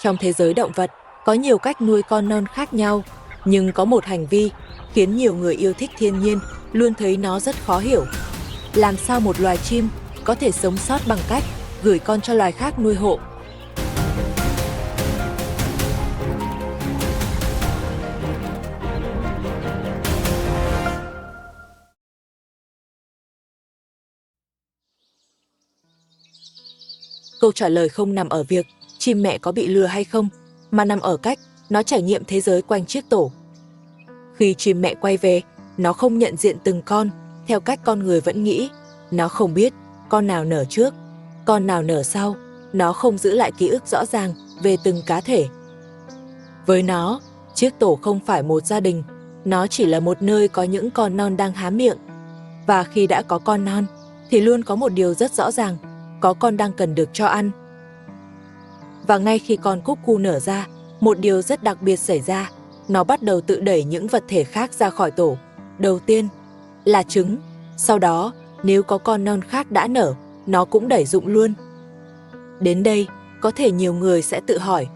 Trong thế giới động vật, có nhiều cách nuôi con non khác nhau, nhưng có một hành vi khiến nhiều người yêu thích thiên nhiên luôn thấy nó rất khó hiểu. Làm sao một loài chim có thể sống sót bằng cách gửi con cho loài khác nuôi hộ? Câu trả lời không nằm ở việc chim mẹ có bị lừa hay không, mà nằm ở cách nó trải nghiệm thế giới quanh chiếc tổ. Khi chim mẹ quay về, nó không nhận diện từng con theo cách con người vẫn nghĩ. Nó không biết con nào nở trước, con nào nở sau. Nó không giữ lại ký ức rõ ràng về từng cá thể. Với nó, chiếc tổ không phải một gia đình, nó chỉ là một nơi có những con non đang há miệng. Và khi đã có con non, thì luôn có một điều rất rõ ràng, có con đang cần được cho ăn. Và ngay khi con cúc cu nở ra, một điều rất đặc biệt xảy ra, nó bắt đầu tự đẩy những vật thể khác ra khỏi tổ. Đầu tiên là trứng, sau đó nếu có con non khác đã nở, nó cũng đẩy rụng luôn. Đến đây, có thể nhiều người sẽ tự hỏi,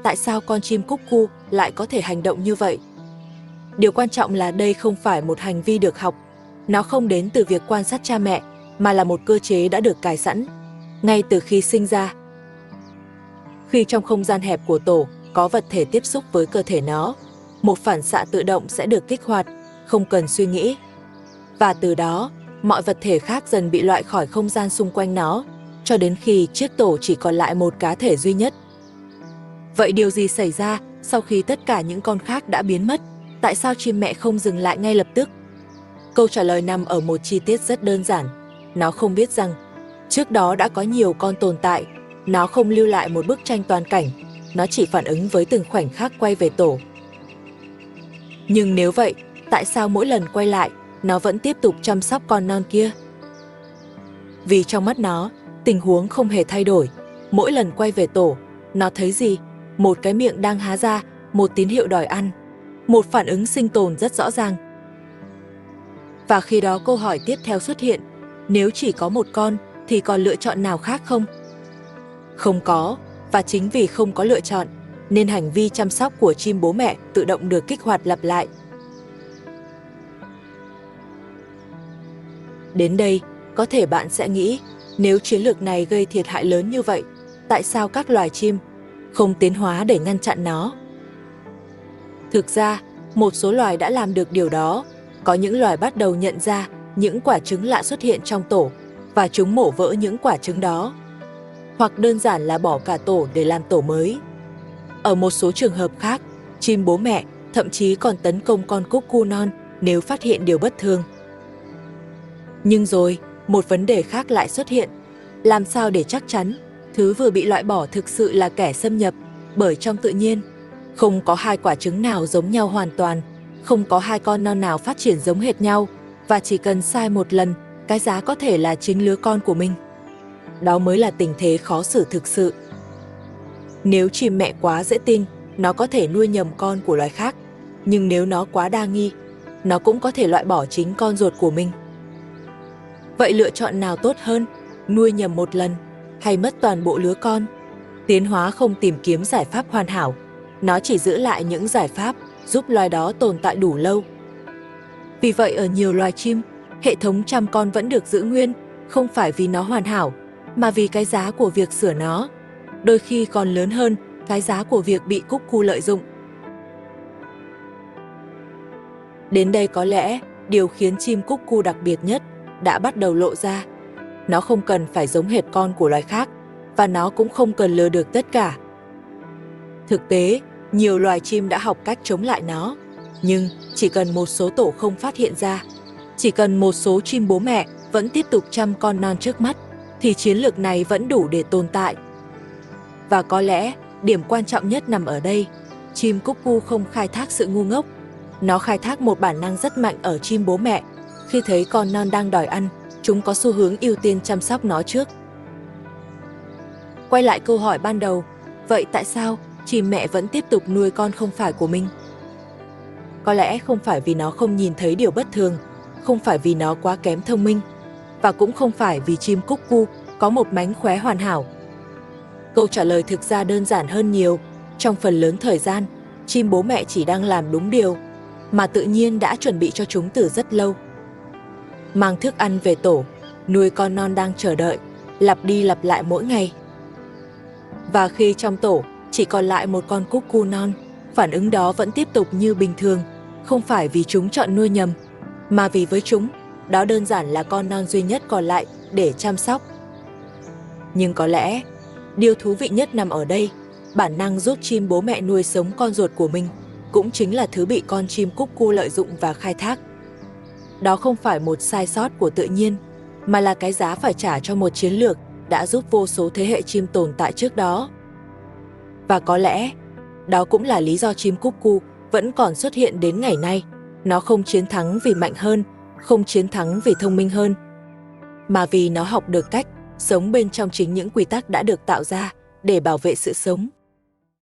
tại sao con chim cúc cu lại có thể hành động như vậy? Điều quan trọng là đây không phải một hành vi được học, nó không đến từ việc quan sát cha mẹ, mà là một cơ chế đã được cài sẵn, ngay từ khi sinh ra. Khi trong không gian hẹp của tổ có vật thể tiếp xúc với cơ thể nó, một phản xạ tự động sẽ được kích hoạt, không cần suy nghĩ. Và từ đó, mọi vật thể khác dần bị loại khỏi không gian xung quanh nó, cho đến khi chiếc tổ chỉ còn lại một cá thể duy nhất. Vậy điều gì xảy ra sau khi tất cả những con khác đã biến mất? Tại sao chim mẹ không dừng lại ngay lập tức? Câu trả lời nằm ở một chi tiết rất đơn giản. Nó không biết rằng, trước đó đã có nhiều con tồn tại. Nó không lưu lại một bức tranh toàn cảnh, nó chỉ phản ứng với từng khoảnh khắc quay về tổ. Nhưng nếu vậy, tại sao mỗi lần quay lại, nó vẫn tiếp tục chăm sóc con non kia? Vì trong mắt nó, tình huống không hề thay đổi. Mỗi lần quay về tổ, nó thấy gì? Một cái miệng đang há ra, một tín hiệu đòi ăn, một phản ứng sinh tồn rất rõ ràng. Và khi đó câu hỏi tiếp theo xuất hiện, nếu chỉ có một con, thì còn lựa chọn nào khác không? Không có, và chính vì không có lựa chọn, nên hành vi chăm sóc của chim bố mẹ tự động được kích hoạt lặp lại. Đến đây, có thể bạn sẽ nghĩ, nếu chiến lược này gây thiệt hại lớn như vậy, tại sao các loài chim không tiến hóa để ngăn chặn nó? Thực ra, một số loài đã làm được điều đó. Có những loài bắt đầu nhận ra những quả trứng lạ xuất hiện trong tổ, và chúng mổ vỡ những quả trứng đó. Hoặc đơn giản là bỏ cả tổ để làm tổ mới. Ở một số trường hợp khác, chim bố mẹ thậm chí còn tấn công con cúc cu non nếu phát hiện điều bất thường. Nhưng rồi, một vấn đề khác lại xuất hiện. Làm sao để chắc chắn thứ vừa bị loại bỏ thực sự là kẻ xâm nhập? Bởi trong tự nhiên, không có hai quả trứng nào giống nhau hoàn toàn, không có hai con non nào phát triển giống hệt nhau, và chỉ cần sai một lần, cái giá có thể là chính lứa con của mình. Đó mới là tình thế khó xử thực sự. Nếu chim mẹ quá dễ tin, nó có thể nuôi nhầm con của loài khác, nhưng nếu nó quá đa nghi, nó cũng có thể loại bỏ chính con ruột của mình. Vậy lựa chọn nào tốt hơn, nuôi nhầm một lần hay mất toàn bộ lứa con? Tiến hóa không tìm kiếm giải pháp hoàn hảo, nó chỉ giữ lại những giải pháp giúp loài đó tồn tại đủ lâu. Vì vậy ở nhiều loài chim, hệ thống chăm con vẫn được giữ nguyên, không phải vì nó hoàn hảo, mà vì cái giá của việc sửa nó, đôi khi còn lớn hơn cái giá của việc bị cúc cu lợi dụng. Đến đây có lẽ, điều khiến chim cúc cu đặc biệt nhất đã bắt đầu lộ ra. Nó không cần phải giống hệt con của loài khác, và nó cũng không cần lừa được tất cả. Thực tế, nhiều loài chim đã học cách chống lại nó, nhưng chỉ cần một số tổ không phát hiện ra, chỉ cần một số chim bố mẹ vẫn tiếp tục chăm con non trước mắt, thì chiến lược này vẫn đủ để tồn tại. Và có lẽ, điểm quan trọng nhất nằm ở đây, chim cúc cu không khai thác sự ngu ngốc. Nó khai thác một bản năng rất mạnh ở chim bố mẹ. Khi thấy con non đang đòi ăn, chúng có xu hướng ưu tiên chăm sóc nó trước. Quay lại câu hỏi ban đầu, vậy tại sao chim mẹ vẫn tiếp tục nuôi con không phải của mình? Có lẽ không phải vì nó không nhìn thấy điều bất thường, không phải vì nó quá kém thông minh, và cũng không phải vì chim cúc cu có một mánh khóe hoàn hảo. Câu trả lời thực ra đơn giản hơn nhiều, Trong phần lớn thời gian, chim bố mẹ chỉ đang làm đúng điều mà tự nhiên đã chuẩn bị cho chúng từ rất lâu. Mang thức ăn về tổ, nuôi con non đang chờ đợi, lặp đi lặp lại mỗi ngày. Và khi trong tổ chỉ còn lại một con cúc cu non, phản ứng đó vẫn tiếp tục như bình thường, không phải vì chúng chọn nuôi nhầm, mà vì với chúng, đó đơn giản là con non duy nhất còn lại để chăm sóc. Nhưng có lẽ, điều thú vị nhất nằm ở đây, bản năng giúp chim bố mẹ nuôi sống con ruột của mình, cũng chính là thứ bị con chim cúc cu lợi dụng và khai thác. Đó không phải một sai sót của tự nhiên, mà là cái giá phải trả cho một chiến lược đã giúp vô số thế hệ chim tồn tại trước đó. Và có lẽ, đó cũng là lý do chim cúc cu vẫn còn xuất hiện đến ngày nay. Nó không chiến thắng vì mạnh hơn, không chiến thắng vì thông minh hơn, mà vì nó học được cách sống bên trong chính những quy tắc đã được tạo ra để bảo vệ sự sống.